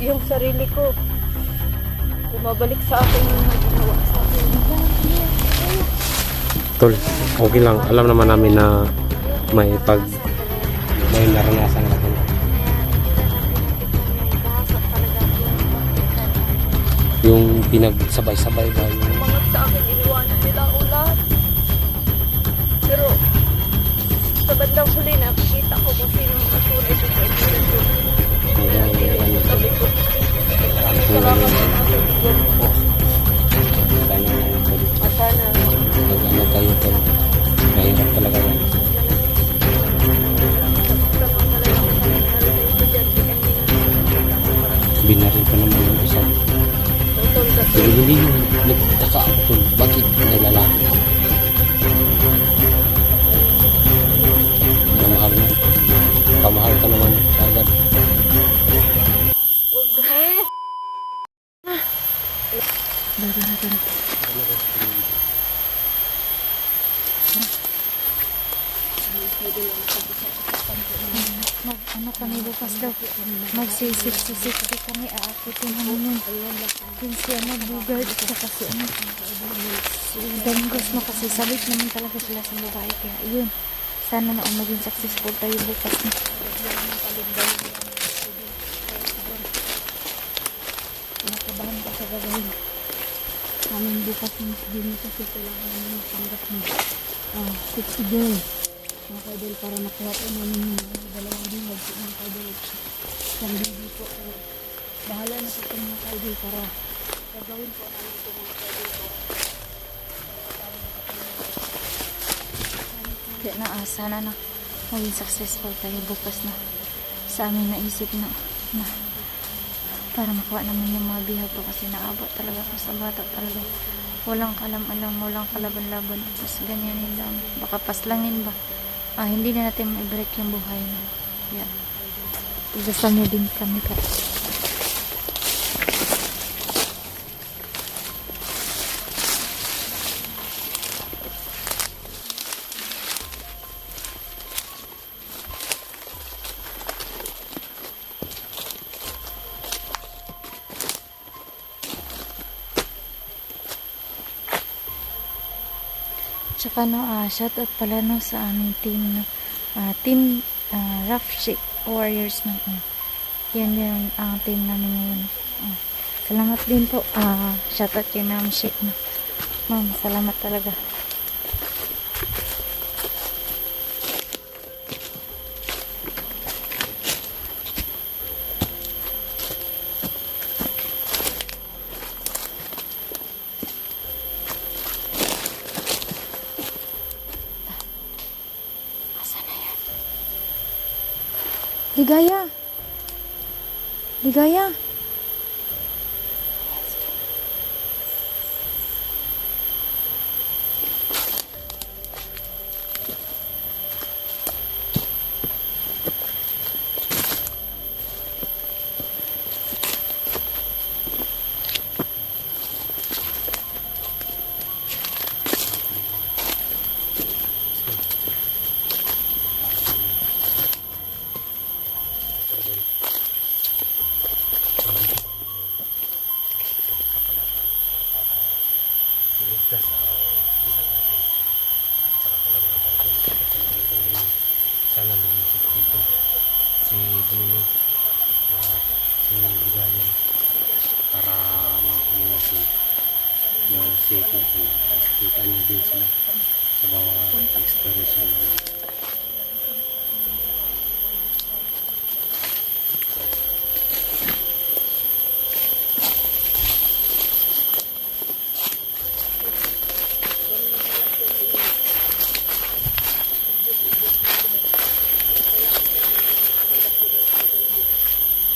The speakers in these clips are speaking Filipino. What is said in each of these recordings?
yung sarili ko. Bumabalik sa akin yung nagagawa sa akin. Tol, okay lang. Alam naman namin na may naranasan natin. Yung pinagsabay-sabay ba yung Mga sa akin, iniwanan nila ako lahat. Pero, sa bandang huli, nakikita ko kung sino ang katunay sa kaibigan ko. Sabi ko, salamat na kaibigan ko. Sana. Mag-ano kayo tol. Mahirap talaga yan. Binaril pa naman yung isa. Pero hindi yung nagtaka ako tol. Bakit may lalaki? Namahal mo. Kamahal ka naman sa agad. Ano kami bukas daw, magsisik-sisik kami, aakitin namin yun si Bugard at saka si si Dangos mo kasi sabit naman talaga sila sa babae, kaya yun, sana na maging successful tayo bukas na. Nakabahan pa sa gagawin namin bukas na hindi kasi kailangan namin panggap na 60 girl mga kaidol para nakuha po namin yung dalawang bihag mga kaidol isang bibi po. Bahala na po mga kaidol para gagawin po namin ito mga kaidol. Kaya na sana na maging successful tayo bukas na sa amin naisip na para makuha namin yung mga bihag po kasi naabot talaga ako sa bata talaga. Walang kalam-alam, walang kalaban-laban. Tapos ganyan lang. Baka paslangin ba? Hindi na natin ma-break yung buhay na. Yeah. Dasal niyo din kami pa. Tsaka shout out pala sa aming team team Rough Shake Warriors yan ang team namin ngayon. Salamat din po, shout out kay Ma'am Shake ma'am, salamat talaga. Ligaya. Ligaya. iligtas bilang natin at saka pala mga kaibigan ngayon sana namusik dito si Gino at si Ligayan para makakuha natin na safe natin at kita niya din sila sa bawat exploration namin.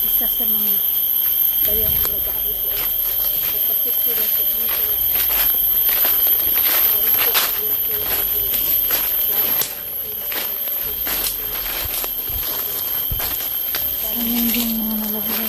Isa sa mga bayang babae po kapatid ko rin po dito hindi mga nalagay.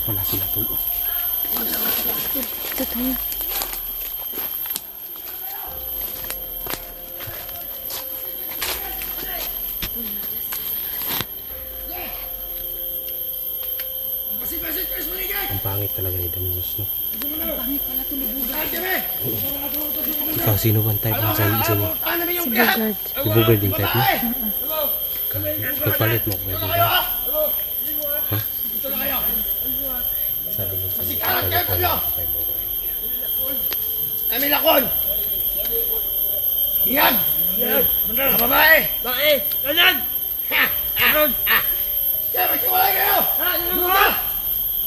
pala sila tol. Oh. Ito tayo. Ang pangit talaga ni Daniels, no? Pangit pala tulubugan. Ikaw, sino bang type mo sa niyo? Si Bogart. Si Bogard yung type mo? Pagpalit mo kay Bogard. Ha? Sabi niya, pagpalit mo kay Bogard. Lakon! Yan! Yan! Mga babae! Babae! Ganyan! Ha! Ha! Ha! Kaya magkiwalay kayo! Ha! Ha!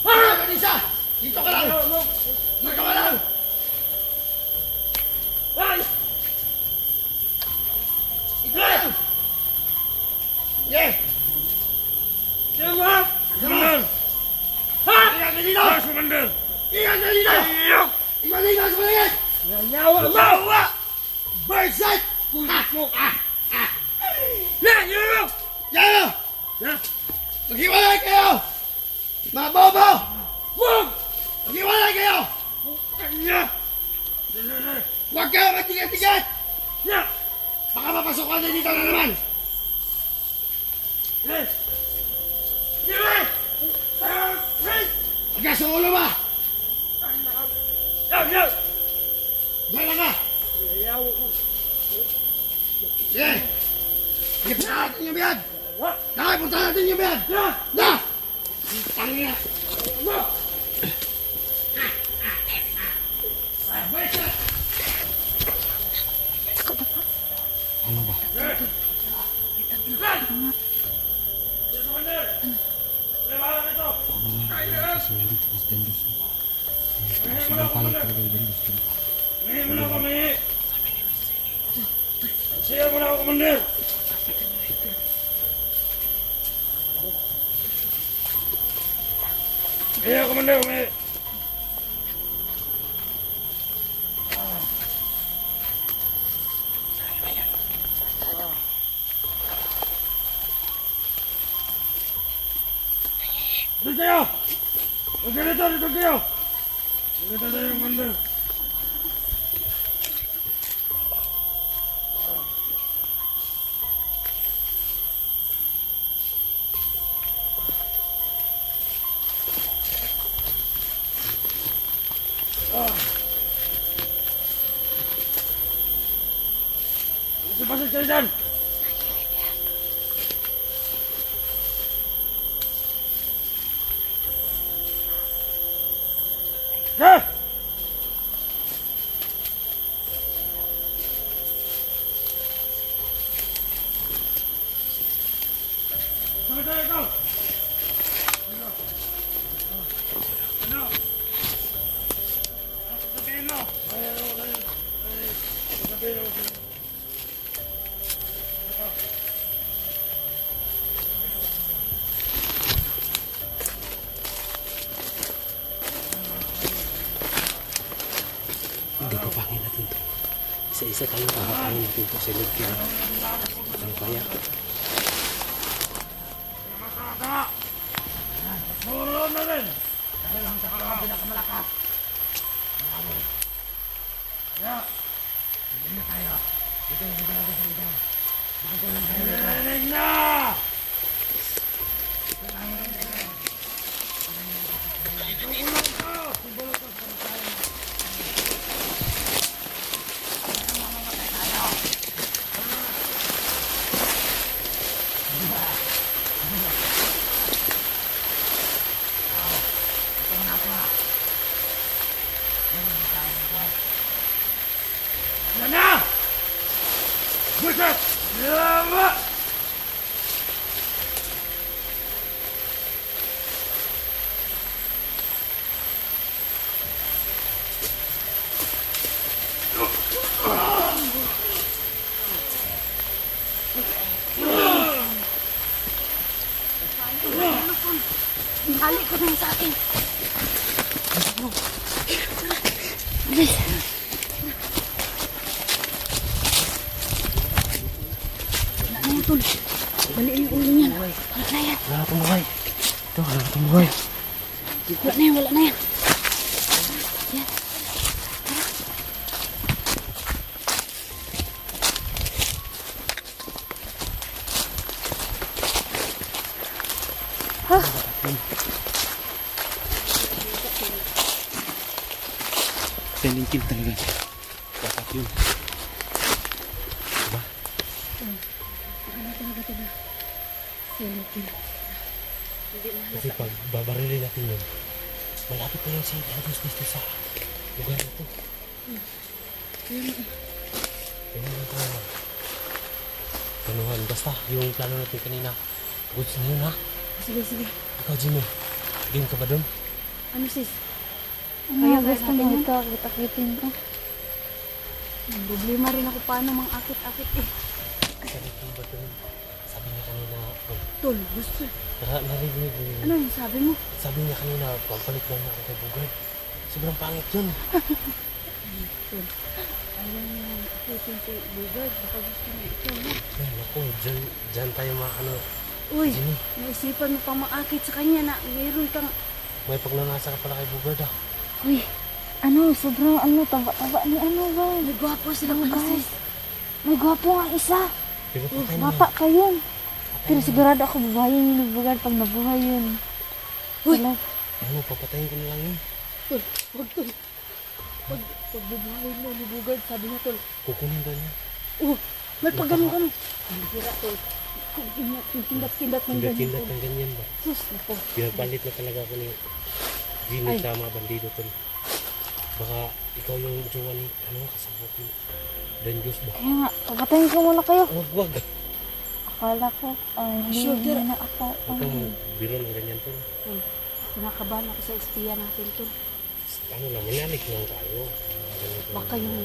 Ha! Manisa! Dito ka lang! Dito ka lang! Ay! Ito lang! Yeah! Yan mo! Yan! Ha! Ingat na dito! Ingat na dito! Ingat na dito! Sumaligit! Yawa! Yawa! Birdside! Ha! Ha! Ha! Yan! Yan! Yan! Yan! Maghiwalay kayo! Mga bobo! Wag! Maghiwalay kayo! Huwag kayo matigat-tigat! Baka mapasukan na dito na naman! Agas ang ulo ba? Diyan lang ka! Sige! Sige, punta natin yung biyad! Dahil, punta natin yung biyad! Na! Tangina! Ano ba? Kasi nandito ko si Daniels. Sobrang pangit talaga ni Daniels. Saya mo na ako, Commander! Kaya, Commander, may... Dito kayo! Huwag ka dito, dito kayo! Dito tayo, Commander! Pasok kayo dyan! Ha! Saan tayo ikaw? Ano? Sabihin mo! Sabihin mo! Hindi pa pangin natin to. Isa-isa tayong kakapangin natin to sa loob kaya. Ano kaya? Mauroon na rin! Dahil ang saka ang pinakamalakas. Kaya, hindi na tayo. Dito. Bakit lang tayo dito? Narinig na! Yan na! Buset! Yawa! Halik ko na sa akin. Bilis. Tol, baliin yung ulo niyan. Wala na yan. Wala na tumuhay. Ito, wala na tumuhay. Wala na yan, wala na yan. Yan. Silent kill talaga. Dapat yun. Diba? Kasi pag babarilin natin yun, malapit pa lang si Agos dito sa lugar na to. Kaya lang tayo. Tanuhan. Basta yung plano natin kanina, goods na yun ha. Sige, sige. Ikaw Jimmy, game ka ba dun? Ano sis? Kaya gusto mo ito, kita-kitin ko. Problema rin ako paano mang akit-akit eh. Sabi ko ba dun? Sabi niya kanina, oh, Tol, gusto. narinig mo yun. Ano yung sabi mo? Sabi niya kanina, pagbalik daw niya ako kay Bugard. Sobrang pangit yun. Ayaw niya akitin si Bugard. Baka gusto niya ito, no? Ay, naku, dyan tayo mga ano, Uy, Jimmy, naisipan mo pang maakit sa kanya na mayroon kang... may pagnanasa ka pala kay Bugard ah. Uy, ano, sobrang ano, taba-taba ni ano ba? May gwapo silang guys. May gwapo nga isa. Pero patay na Bata pa yun. Pero sigurado ako babayin ni Bugard pag nabuhay yun. Uy! Wala. ano, papatayin ko na lang yun. Tol, huwag tol. Pag bubuhay mo ni Bugard, sabi niya tol. Kukunin daw niya. May pag ganun ka no. Ang hira tol. Kung kindat-kindat ng ganyan Kindat-kindat tol. ng ganyan ba? Sus, naku. Pinagpalit na talaga ako ni Jimmy Ay. tama bandido tol. Baka ikaw yung jowa ni, ano, kasabot ni Danjus ba? Kaya nga, papatayin ko muna kayo. Wag. Akala ko, hindi Sugar. na ako. Huwag kang biro ng ganyan tol. Kinakabahan ako sa espiya natin tol. Ano lang, manalig lang tayo. Ganito. Baka yung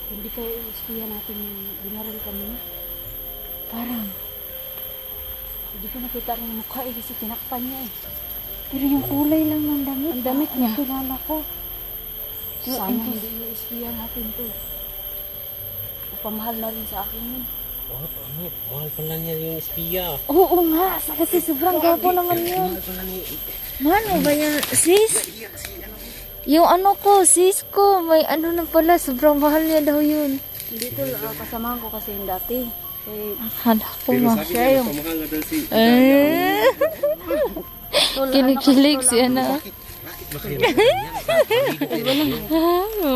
hindi kayo yung espiya natin yung binaril kami na. Parang hindi ko nakita rin yung mukha eh kasi tinakpan niya eh. Pero yung kulay lang ng damit. Ang damit niya. Kilala ko. Sana hindi yung espiya natin to. Napamahal na rin sa akin yun. Oh, ano, mahal pala niya yung espiya. Oo nga, kasi sobrang gapo naman yun. Mahal pala ni... Mano ba yan, sis? Yung ano ko, sis ko, may ano na pala, sobrang mahal niya daw yun. Hindi ko, kasamahan ko kasi yung dati. Akala ko ma. Siya yung... Pamahal na daw si... Kinikilig si ano. Bakit ganyan?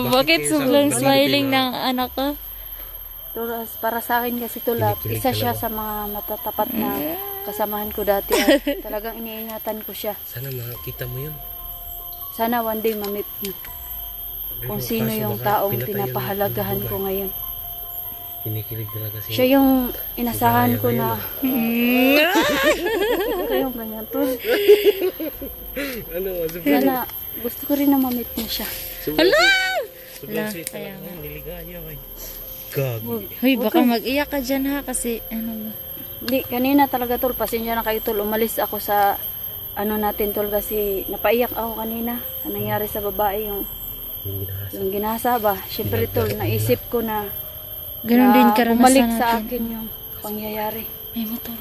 Bakit sobrang Bakit smiling sa- ng anak ko? Tulas, para sa akin kasi tulad, Kinikilig isa siya talaga. sa mga matatapat na kasamahan ko dati. At talagang iniingatan ko siya. Sana makita mo yun. Sana one day ma-meet niyo kung sino Kaso yung baka taong pinatay pinapahalagahan yung ko ngayon. Kinikilig talaga siya. Siya yung inasahan ko Gaya na kayong ganyan tol. Ano? Sana gusto ko rin na ma-meet niya siya. Hala! Sobrang Hala, sweet kaya talaga. Niligaya. Gagi. Hoy, baka mag-iyak ka dyan ha kasi ano ba? Hindi, kanina talaga tol, pasensya na kayo tol. Umalis ako sa ano natin tol kasi napaiyak ako kanina sa nangyari sa babae yung ginasa ba. Siyempre tol, naisip ko na Ganon din karanasan bumalik natin. sa akin yung pangyayari. May motor.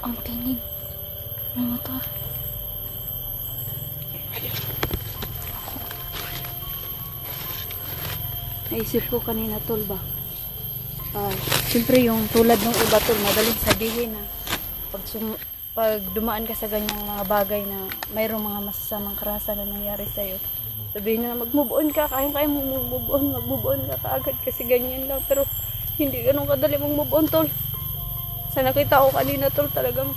Ang tinig. May motor. Naisip ko kanina tol ba. Siyempre yung tulad ng iba tol, madaling sabihin na pag dumaan ka sa ganyang mga bagay na mayroong mga masasamang karahasan na nangyari sa'yo, sabihin na mag-move on ka, kaya mo mag-move on ka kaagad kasi ganyan lang. Pero hindi ganun kadali mag-move on tol. Sa nakita ko kanina tol, talagang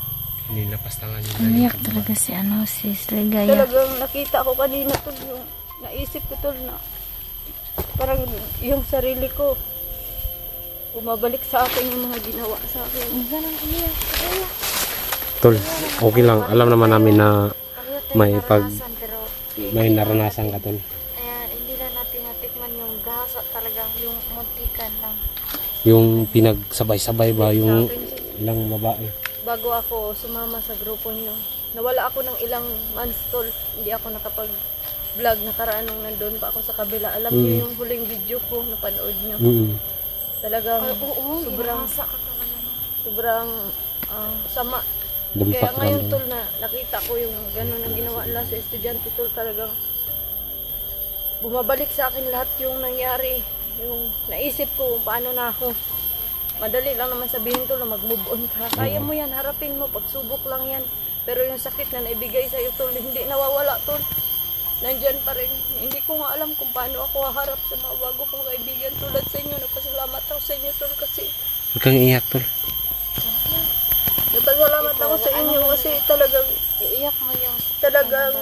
Nilapastangan niya. Umiyak talaga si ano, si Ligaya. talagang nakita ko kanina tol, yung naisip ko tol na parang yung sarili ko bumabalik sa akin yung mga ginawa sa akin. Ganun umiyak. Tol, okay lang. Alam naman namin na may pag Pero may naranasan ka tol. ayan, hindi na natin natikman yung gasa talagang yung muntikan lang. Yung pinagsabay-sabay ba yung ilang babae. Bago ako sumama sa grupo niyo, nawala ako ng ilang months tol. Hindi ako vlog nakaraan nung nandun pa ako sa kabila. Alam niyo yung huling video ko, napanood niyo. Talagang sobrang sama. Kaya Dampak ngayon lang. tol na nakita ko yung gano'n ang ginawa nila sa estudyante tol, talagang bumabalik sa akin lahat yung nangyari. Yung naisip ko kung paano na ako. Madali lang naman sabihin tol na mag-move on ka. Kaya mo yan, harapin mo, pagsubok lang yan. Pero yung sakit na naibigay sa'yo tol, hindi nawawala tol. Nandyan pa rin. Hindi ko nga alam kung paano ako haharap sa mga bago kong kaibigan tulad sa inyo. Nagpasalamat ako sa inyo tol kasi Huwag kang iiyak, tol. nagpasalamat ako sa inyo kasi talagang Iiyak mo yung talagang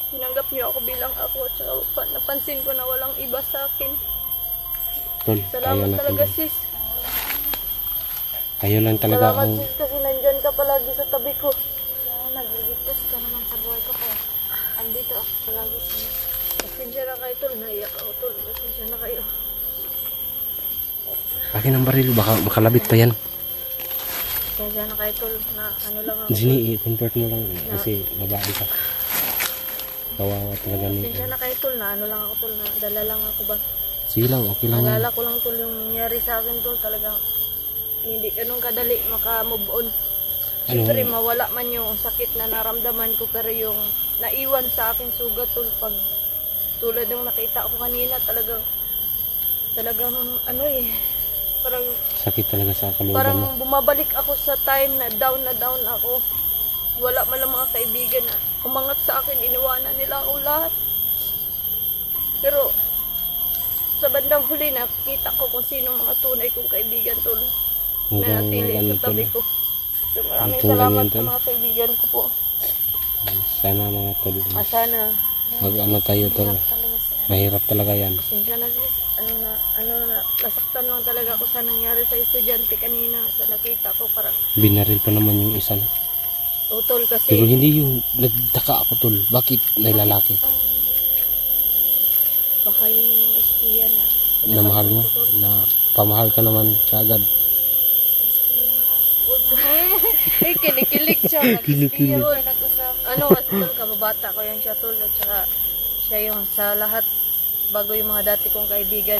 tinanggap niyo ako bilang ako at saka napansin ko na walang iba sa akin. Tol, Salamat talaga sis. Kayo lang talaga Salamat ang... sis kasi nandyan ka palagi sa tabi ko. Nagligtas ka naman sa buhay ko kaya andito ako palagi sa inyo. Pasensya na kayo tol, naiyak ako tol. Pasensya na kayo. Akin ang baril, baka makalabit pa yan. Pasensya na kayo tol na ano lang ako. Sini, i-convert mo lang kasi babae ka. Kawawa talaga ni... Pasensya na kayo tol na ano lang ako tol na dala lang ako ba. Sige lang, okay lang. Naalala ko lang tol yung nangyari sa akin tol, talagang hindi ganun kadali maka-move on. Siyempre mawala man yung sakit na naramdaman ko, pero yung naiwan sa akin sugat tol, pag tulad ng nakita ko kanina, talagang ano parang Sakit talaga sa kalooban mo. parang bumabalik ako sa time na down ako. Wala man lang mga kaibigan na umangat sa akin, iniwanan nila ako lahat. Pero sa bandang huli nakita ko kung sino mga tunay kong kaibigan tol na natili sa tabi ko. So, maraming Hanggang salamat ganyan, sa tol. mga kaibigan ko po. Sana mga tol. Sana Mag-ano tayo, tol. Talaga sa Mahirap talaga yan. pasensya na sis. Nasaktan lang talaga ako sa nangyari sa estudyante kanina. Sa nakita ko parang Binaril pa naman yung isa. utol Pero kasi. hindi yung nagtaka ako, tol. Bakit may lalaki Baka yung espiya na mahal mo? Na pamahal ka naman kaagad. Kinikilig siya. Kinikilig. Nag-usap. Ano kasi tol, kababata ko yan siya tol. At saka siya yung sa lahat, bago yung mga dati kong kaibigan,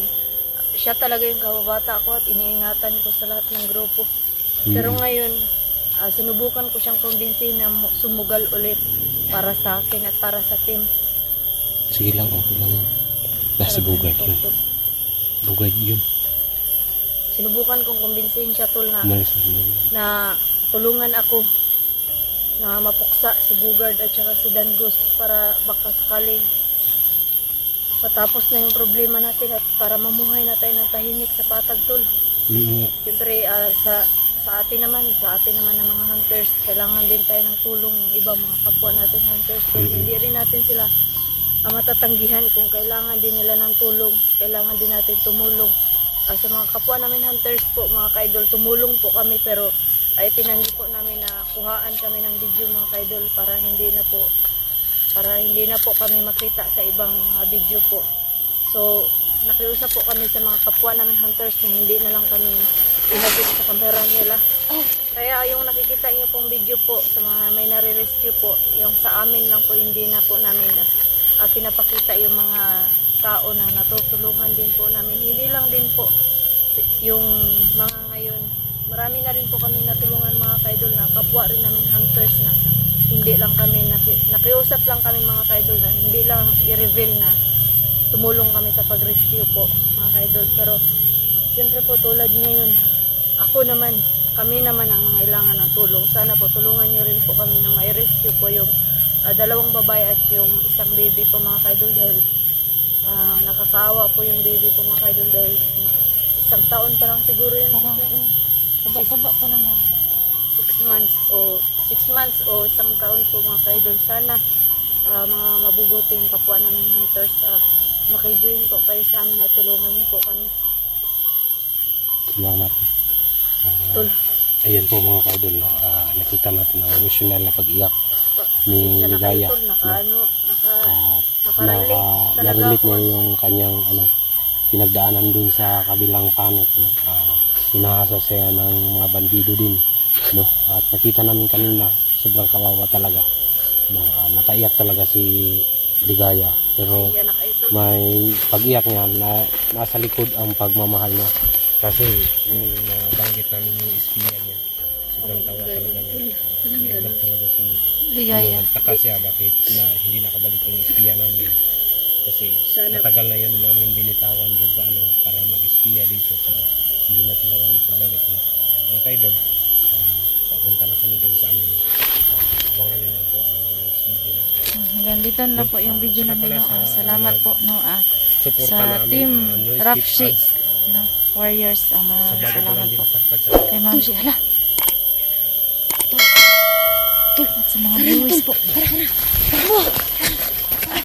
siya talaga yung kababata ko at iniingatan ko sa lahat ng grupo. Pero ngayon, sinubukan ko siyang kumbinsihin na sumugal ulit para sa akin at para sa team. Sige lang, okay lang yun. Nasa bugad yun. Bugad yun. Sinubukan kong kumbinsihin siya tol na Umalis na yun. na tulungan ako na mapuksa si Bugard at saka si Dangus para baka sakaling patapos na yung problema natin at para mamuhay na tayo ng tahimik sa patag tol. Siyempre sa atin naman ng mga hunters, kailangan din tayo ng tulong ng ibang mga kapwa natin hunters tol. Hindi rin natin sila matatanggihan kung kailangan din nila ng tulong, kailangan din natin tumulong. Sa mga kapwa namin hunters po, mga kaidol, tumulong po kami, pero ay tinanggi po namin na kuhaan kami ng video mga kaidol para hindi na po kami makita sa ibang video po. So nakiusap po kami sa mga kapwa namin hunters na hindi na lang kami inagit sa kamera nila. Kaya yung nakikita niyo pong video po sa mga may nare-rescue po, yung sa amin lang po, hindi na po namin pinapakita yung mga tao na natutulungan din po namin. Hindi lang din po yung mga ngayon, marami na rin po kami natulungan mga kaidol na kapwa rin namin hunters na hindi lang kami nakiusap lang kami mga kaidol na hindi lang i-reveal na tumulong kami sa pag-rescue po mga kaidol. Pero siyempre po tulad ngayon, kami naman ang nangailangan ng tulong. Sana po tulungan nyo rin po kami na mai-rescue po yung dalawang babae at yung isang baby po mga kaidol, dahil nakakaawa po yung baby po mga kaidol, dahil isang taon pa lang siguro yun. Taba pa naman. 6 months o isang taon po mga kaidol. Sana mga mabubuting kapwa namin hunters, makijoin po kayo sa amin at tulungan niyo po kami. Salamat. Tol. Ayan po mga kaidol, no? Nakita natin ang emosyonal na pag-iyak ni Ligaya. Na-relate niya yung kanyang pinagdaanan dun sa kabilang panic, no? Hinahasa siya ng mga bandido din, no? At nakita namin kanina, sobrang kawawa talaga. Nataiyak talaga si Ligaya. Pero Yan na kayo. may pag-iyak niya na nasa likod ang pagmamahal niya. Kasi yung banggit namin yung espiya niya. Sobrang tawa talaga niya. Naiyak talaga si Ligaya. Nagtaka siya bakit na hindi nakabalik yung espiya namin. Kasi matagal na yan namin binitawan doon sa para mag-espiya dito. Pero hindi na talaga nakabalik. Mga kaidol, papunta na kami doon sa amin. Abangan nyo na po ang next video na. Hanggang dito na po yung video namin, no. Salamat po, no, Suporta sa namin, team Noise Rapshi, Keep Ads, no, Warriors. sa Maraming bago pa salamat lang din po nakatag sa kay Ma'am Shi. Hala! At sa mga viewers po.